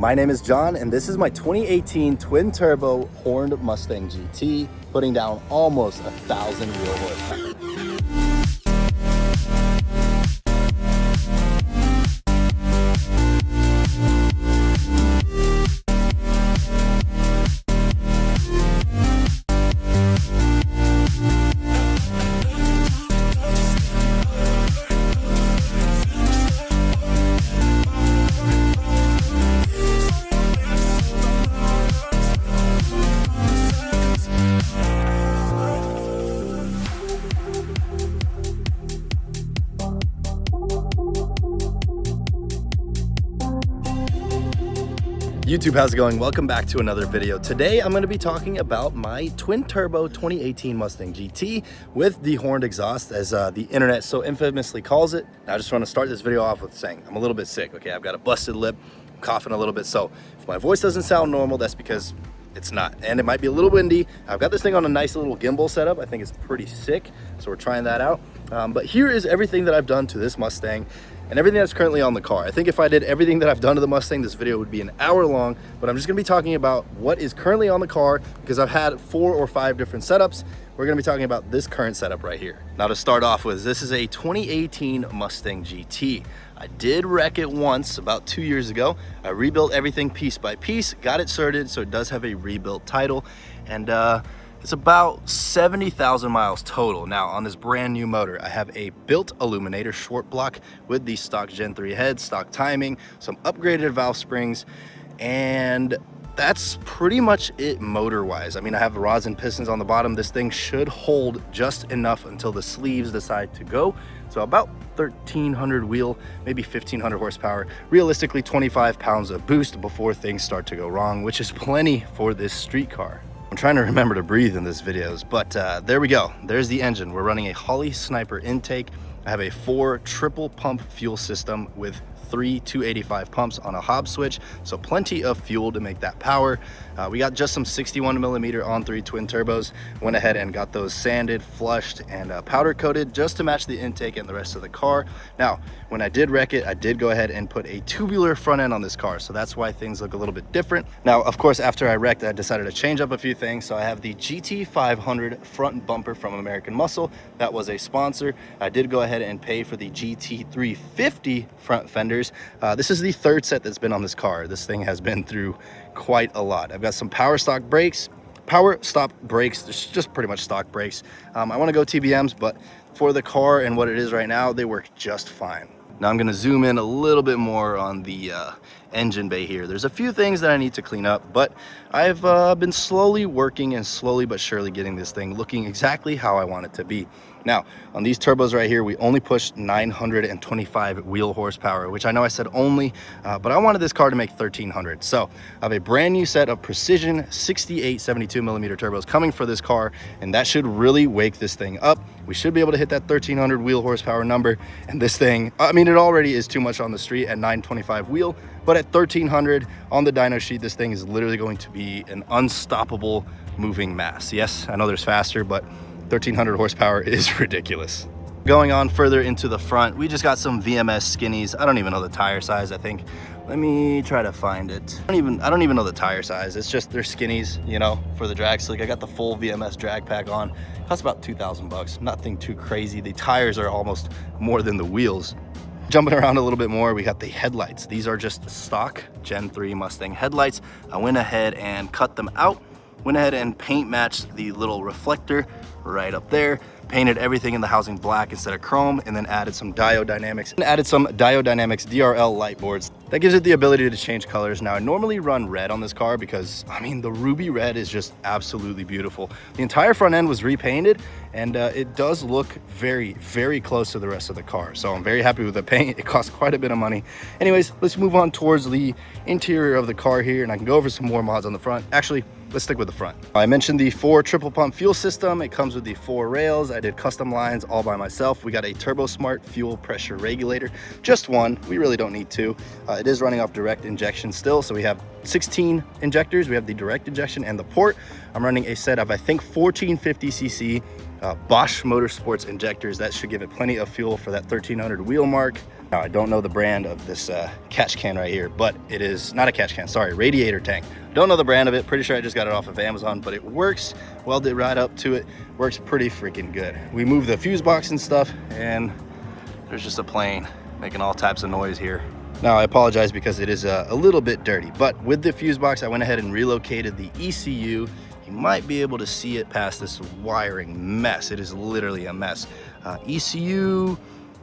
My name is John, and this is my 2018 twin turbo horned Mustang GT, putting down almost 1,000 wheel horsepower. YouTube, how's it going? Welcome back to another video. Today I'm going to be talking about my twin turbo 2018 Mustang GT with the horned exhaust, as the internet so infamously calls it. Now, I just want to start this video off with saying I'm a little bit sick. Okay, I've got a busted lip, I'm coughing a little bit, so if my voice doesn't sound normal, that's because it's not, and it might be a little windy. I've got this thing on a nice little gimbal setup. I think it's pretty sick, so we're trying that out. But here is everything that I've done to this Mustang and everything that's currently on the car. I think if I did everything that I've done to the Mustang, this video would be an hour long, but I'm just gonna be talking about what is currently on the car because I've had 4 or 5 different setups. We're gonna be talking about this current setup right here. Now, to start off with, this is a 2018 Mustang GT. I did wreck it once about 2 years ago. I rebuilt everything piece by piece, got it certed, so it does have a rebuilt title, and it's about 70,000 miles total. Now, on this brand new motor, I have a built illuminator short block with the stock Gen 3 head, stock timing, some upgraded valve springs, and that's pretty much it motor-wise. I mean, I have rods and pistons on the bottom. This thing should hold just enough until the sleeves decide to go. So about 1,300 wheel, maybe 1,500 horsepower, realistically 25 pounds of boost before things start to go wrong, which is plenty for this street car. I'm trying to remember to breathe in these videos, but there we go. There's the engine. We're running a Holley Sniper intake. I have a 4 triple pump fuel system with 3 285 pumps on a Hobbs switch, so plenty of fuel to make that power. We got just some 61mm on 3 twin turbos. Went ahead and got those sanded, flushed, and powder coated just to match the intake and the rest of the car. Now, when I did wreck it, I did go ahead and put a tubular front end on this car, so that's why things look a little bit different. Now, of course, after I wrecked, I decided to change up a few things. So I have the GT500 front bumper from American Muscle. That was a sponsor. I did go ahead and pay for the GT350 front fenders. This is the 3rd set that's been on this car. This thing has been through quite a lot. I've got some power stop brakes, just pretty much stock brakes. I want to go TBMs, but for the car and what it is right now, they work just fine. Now I'm going to zoom in a little bit more on the engine bay here. There's a few things that I need to clean up, but I've been slowly working and slowly but surely getting this thing looking exactly how I want it to be. Now, on these turbos right here, we only pushed 925 wheel horsepower, which I know I said only, but I wanted this car to make 1,300. So I have a brand new set of precision 68 72mm turbos coming for this car, and that should really wake this thing up. We should be able to hit that 1,300 wheel horsepower number, and this thing, I mean, it already is too much on the street at 925 wheel, but at 1,300 on the dyno sheet, this thing is literally going to be an unstoppable moving mass. Yes, I know there's faster, but 1,300 horsepower is ridiculous. Going on further into the front, we just got some VMS skinnies. I don't even know the tire size, I think. Let me try to find it. I don't even know the tire size. It's just they're skinnies, you know, for the drag slick. I got the full VMS drag pack on. Costs about 2,000 bucks. Nothing too crazy. The tires are almost more than the wheels. Jumping around a little bit more, we got the headlights. These are just stock Gen 3 Mustang headlights. I went ahead and cut them out. Went ahead and paint matched the little reflector right up there, painted everything in the housing black instead of chrome, and then added some Diode Dynamics DRL light boards. That gives it the ability to change colors. Now, I normally run red on this car because, I mean, the ruby red is just absolutely beautiful. The entire front end was repainted, and it does look very, very close to the rest of the car. So I'm very happy with the paint. It cost quite a bit of money. Anyways, let's move on towards the interior of the car here, and I can go over some more mods on the front. Actually, let's stick with the front. I mentioned the 4 triple pump fuel system. It comes with the 4 rails. I did custom lines all by myself. We got a Turbo Smart fuel pressure regulator, just one. We really don't need 2. It is running off direct injection still, so we have 16 injectors. We have the direct injection and the port. I'm running a set of, I think, 1450cc Bosch Motorsports injectors. That should give it plenty of fuel for that 1300 wheel mark. Now, I don't know the brand of this catch can right here, but it is not a catch can, sorry, radiator tank. Don't know the brand of it. Pretty sure I just got it off of Amazon, but it works. Welded right up to it. Works pretty freaking good. We moved the fuse box and stuff, and there's just a plane making all types of noise here. Now, I apologize because it is a little bit dirty, but with the fuse box, I went ahead and relocated the ECU. You might be able to see it past this wiring mess. It is literally a mess. ECU,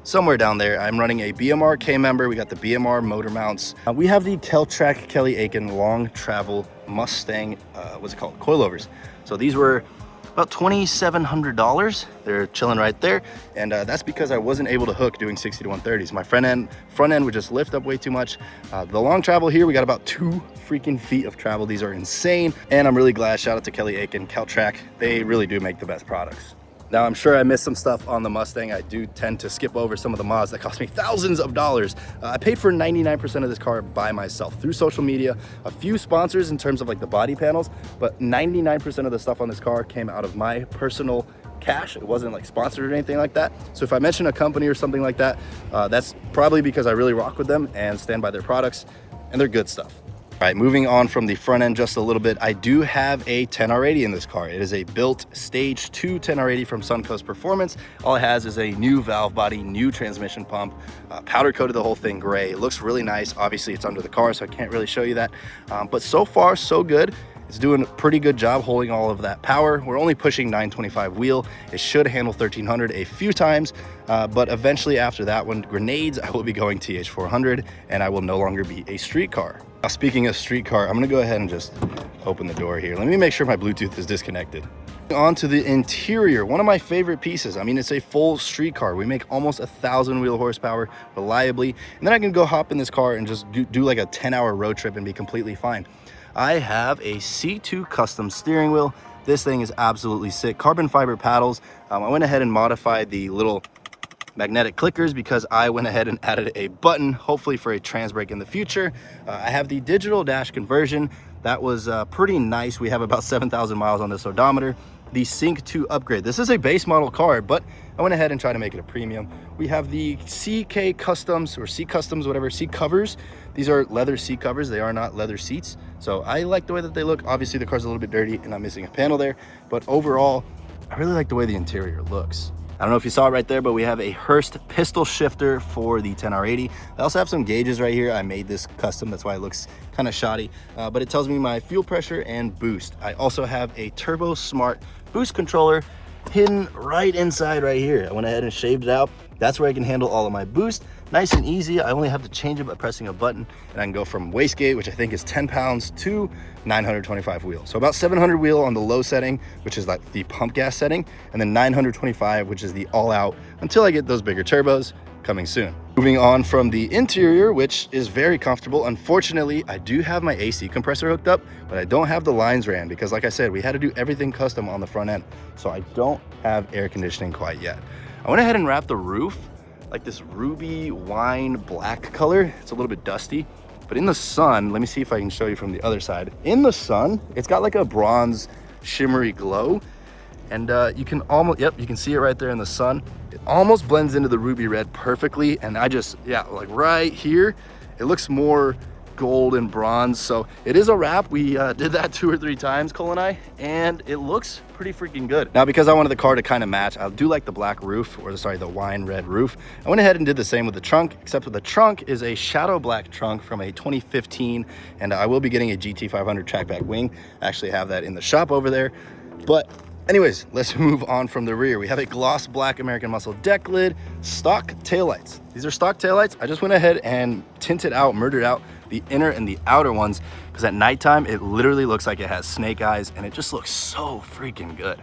somewhere down there. I'm running a BMR K-member. We got the BMR motor mounts. We have the Teltrac Kelly Aiken long travel Mustang, what's it called? Coilovers. So these were about $2,700. They're chilling right there. And that's because I wasn't able to hook doing 60 to 130s. My front end would just lift up way too much. The long travel here, we got about 2 freaking feet of travel. These are insane. And I'm really glad, shout out to Kelly Aiken, Teltrac. They really do make the best products. Now, I'm sure I missed some stuff on the Mustang. I do tend to skip over some of the mods that cost me thousands of dollars. I paid for 99% of this car by myself through social media, a few sponsors in terms of like the body panels, but 99% of the stuff on this car came out of my personal cash. It wasn't like sponsored or anything like that. So if I mention a company or something like that, that's probably because I really rock with them and stand by their products, and they're good stuff. All right, moving on from the front end just a little bit, I do have a 10R80 in this car. It is a built stage 2 10R80 from Suncoast Performance. All it has is a new valve body, new transmission pump, powder coated the whole thing gray. It looks really nice. Obviously it's under the car, so I can't really show you that. But so far, so good. It's doing a pretty good job holding all of that power. We're only pushing 925 wheel. It should handle 1300 a few times, but eventually after that one, grenades, I will be going TH400 and I will no longer be a street car. Now, speaking of street car, I'm gonna go ahead and just open the door here. Let me make sure my Bluetooth is disconnected. On to the interior, one of my favorite pieces. I mean, it's a full street car. We make almost 1,000 wheel horsepower reliably, and then I can go hop in this car and just do like a 10-hour road trip and be completely fine. I have a C2 custom steering wheel. This thing is absolutely sick. Carbon fiber paddles. I went ahead and modified the little magnetic clickers because I went ahead and added a button, hopefully for a trans brake in the future. I have the digital dash conversion. That was pretty nice. We have about 7,000 miles on this odometer. The Sync 2 upgrade. This is a base model car, but I went ahead and tried to make it a premium. We have the CK Customs, or C Customs, whatever, seat covers. These are leather seat covers. They are not leather seats. So I like the way that they look. Obviously the car's a little bit dirty and I'm missing a panel there, but overall, I really like the way the interior looks. I don't know if you saw it right there, but we have a Hurst pistol shifter for the 10R80. I also have some gauges right here. I made this custom, that's why it looks kind of shoddy, but it tells me my fuel pressure and boost. I also have a Turbo Smart boost controller hidden right inside right here. I went ahead and shaved it out. That's where I can handle all of my boost. Nice and easy. I only have to change it by pressing a button, and I can go from wastegate, which I think is 10 pounds, to 925 wheel. So about 700 wheel on the low setting, which is like the pump gas setting, and then 925, which is the all out, until I get those bigger turbos coming soon. Moving on from the interior, which is very comfortable. Unfortunately, I do have my AC compressor hooked up, but I don't have the lines ran because, like I said, we had to do everything custom on the front end. So I don't have air conditioning quite yet. I went ahead and wrapped the roof like this ruby wine black color. It's a little bit dusty, but in the sun, let me see if I can show you from the other side. In the sun, it's got like a bronze shimmery glow, and you can almost, yep, you can see it right there in the sun. It almost blends into the ruby red perfectly, and I just, yeah, like right here, it looks more gold and bronze. So it is a wrap. We did that 2 or 3 times, Cole and I, and it looks pretty freaking good. Now, because I wanted the car to kind of match, I do like the black roof, or sorry, the wine red roof. I went ahead and did the same with the trunk, except with the trunk is a shadow black trunk from a 2015, and I will be getting a GT500 trackback wing. I actually have that in the shop over there. But anyways, let's move on from the rear. We have a gloss black American Muscle deck lid, stock taillights. These are stock taillights. I just went ahead and tinted out, murdered out the inner and the outer ones, because at nighttime it literally looks like it has snake eyes, and it just looks so freaking good.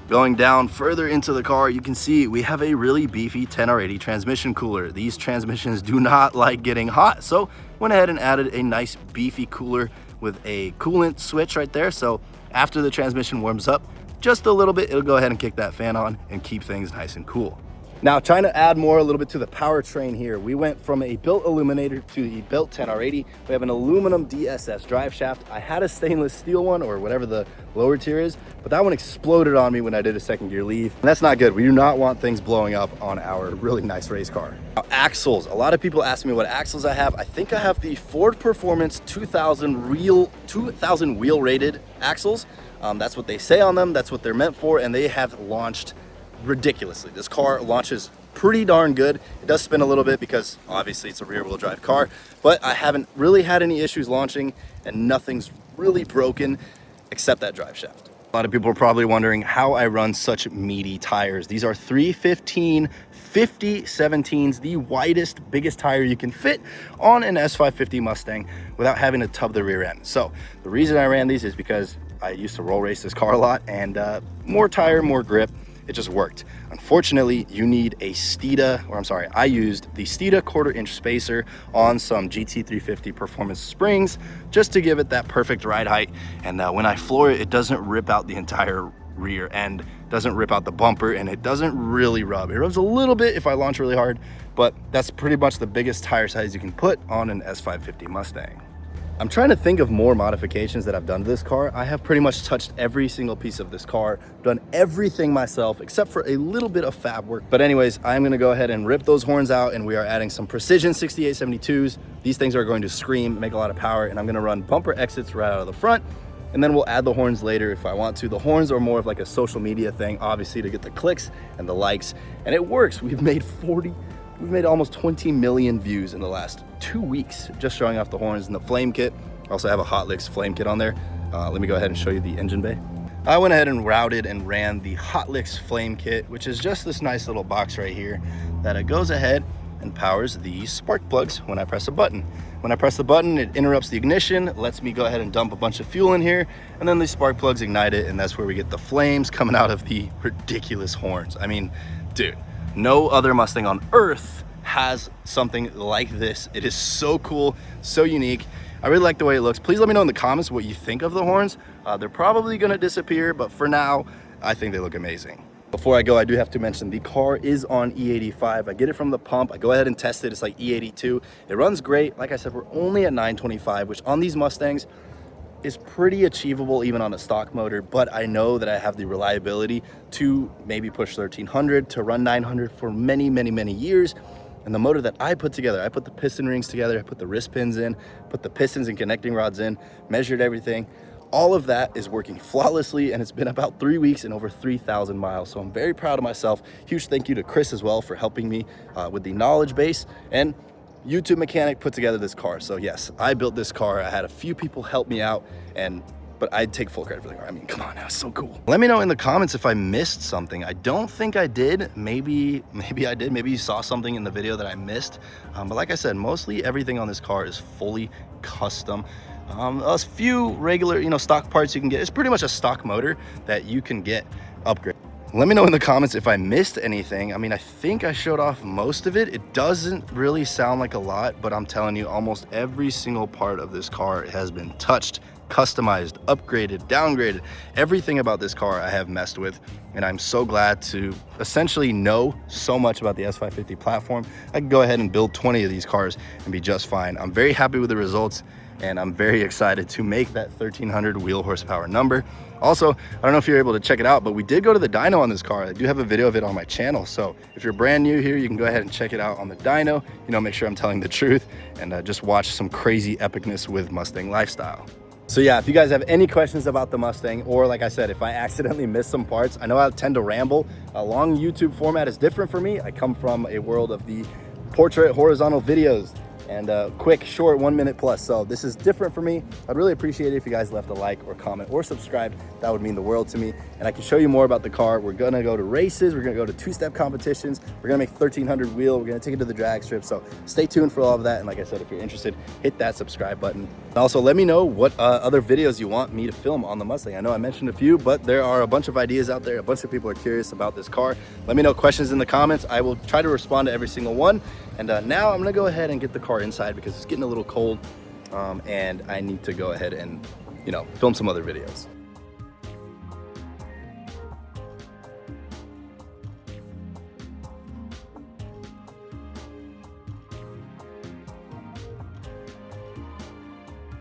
Going down further into the car, you can see we have a really beefy 10R80 transmission cooler. These transmissions do not like getting hot, so went ahead and added a nice beefy cooler with a coolant switch right there. So after the transmission warms up just a little bit, it'll go ahead and kick that fan on and keep things nice and cool. Now, trying to add more a little bit to the powertrain here, we went from a built illuminator to the built 10R80. We have an aluminum DSS drive shaft. I had a stainless steel one, or whatever the lower tier is, but that one exploded on me when I did a second gear leave. And that's not good. We do not want things blowing up on our really nice race car. Now, axles. A lot of people ask me what axles I have. I think I have the Ford Performance 2000 wheel rated axles. That's what they say on them. That's what they're meant for. And they have launched ridiculously. This car launches pretty darn good. It does spin a little bit because obviously it's a rear wheel drive car, but I haven't really had any issues launching and nothing's really broken except that drive shaft. A lot of people are probably wondering how I run such meaty tires. These are 315 50/17s, the widest, biggest tire you can fit on an S550 Mustang without having to tub the rear end. So the reason I ran these is because I used to roll race this car a lot, and more tire, more grip. It just worked. Unfortunately, you need a I used the Steeda 1/4 inch spacer on some GT350 performance springs just to give it that perfect ride height. And when I floor it, it doesn't rip out the entire rear end, doesn't rip out the bumper, and it doesn't really rub. It rubs a little bit if I launch really hard, but that's pretty much the biggest tire size you can put on an S550 Mustang. I'm trying to think of more modifications that I've done to this car. I have pretty much touched every single piece of this car, done everything myself except for a little bit of fab work. But anyways, I'm gonna go ahead and rip those horns out, and we are adding some precision 6872s. These things are going to scream, make a lot of power, and I'm gonna run bumper exits right out of the front, and then we'll add the horns later if I want to. The horns are more of like a social media thing, obviously, to get the clicks and the likes, and it works. We've made almost 20 million views in the last 2 weeks just showing off the horns and the flame kit. I also have a Hot Licks flame kit on there. Let me go ahead and show you the engine bay. I went ahead and routed and ran the Hot Licks flame kit, which is just this nice little box right here that it goes ahead and powers the spark plugs when I press a button. When I press the button, it interrupts the ignition, lets me go ahead and dump a bunch of fuel in here, and then the spark plugs ignite it, and that's where we get the flames coming out of the ridiculous horns. I mean, dude, no other Mustang on earth has something like this. It is so cool, so unique. I really like the way it looks. Please let me know in the comments what you think of the horns. They're probably gonna disappear, but for now, I think they look amazing. Before I go, I do have to mention the car is on E85. I get it from the pump. I go ahead and test it. It's like E82. It runs great. Like I said, we're only at 925, which on these Mustangs is pretty achievable even on a stock motor, but I know that I have the reliability to maybe push 1300 to run 900 for many, many, many years. And the motor that I put together, I put the piston rings together, I put the wrist pins in, put the pistons and connecting rods in, measured everything. All of that is working flawlessly, and it's been about 3 weeks and over 3,000 miles. So I'm very proud of myself. Huge thank you to Chris as well for helping me with the knowledge base, and YouTube mechanic put together this car. So yes, I built this car. I had a few people help me out, but I'd take full credit for the car. I mean, come on, that was so cool. Let me know in the comments if I missed something. I don't think I did. Maybe I did. Maybe you saw something in the video that I missed. But like I said, mostly everything on this car is fully custom. A few regular, stock parts you can get. It's pretty much a stock motor that you can get upgraded. Let me know in the comments if I missed anything. I mean, I think I showed off most of it. It doesn't really sound like a lot, but I'm telling you, almost every single part of this car has been touched, customized, upgraded, downgraded. Everything about this car I have messed with, and I'm so glad to essentially know so much about the S550 platform. I can go ahead and build 20 of these cars and be just fine. I'm very happy with the results, and I'm very excited to make that 1300 wheel horsepower number. Also, I don't know if you're able to check it out, but we did go to the dyno on this car. I do have a video of it on my channel, so if you're brand new here, you can go ahead and check it out on the dyno. Make sure I'm telling the truth, and just watch some crazy epicness with Mustang lifestyle. So yeah, if you guys have any questions about the Mustang, or like I said, if I accidentally miss some parts, I know I tend to ramble. A long YouTube format is different for me. I come from a world of the portrait horizontal videos and quick, short, 1 minute plus. So this is different for me. I'd really appreciate it if you guys left a like or comment or subscribe. That would mean the world to me. And I can show you more about the car. We're gonna go to races. We're gonna go to two-step competitions. We're gonna make 1300 wheel. We're gonna take it to the drag strip. So stay tuned for all of that. And like I said, if you're interested, hit that subscribe button. And also let me know what other videos you want me to film on the Mustang. I know I mentioned a few, but there are a bunch of ideas out there. A bunch of people are curious about this car. Let me know questions in the comments. I will try to respond to every single one. And now I'm gonna go ahead and get the car inside because it's getting a little cold, and I need to go ahead and film some other videos.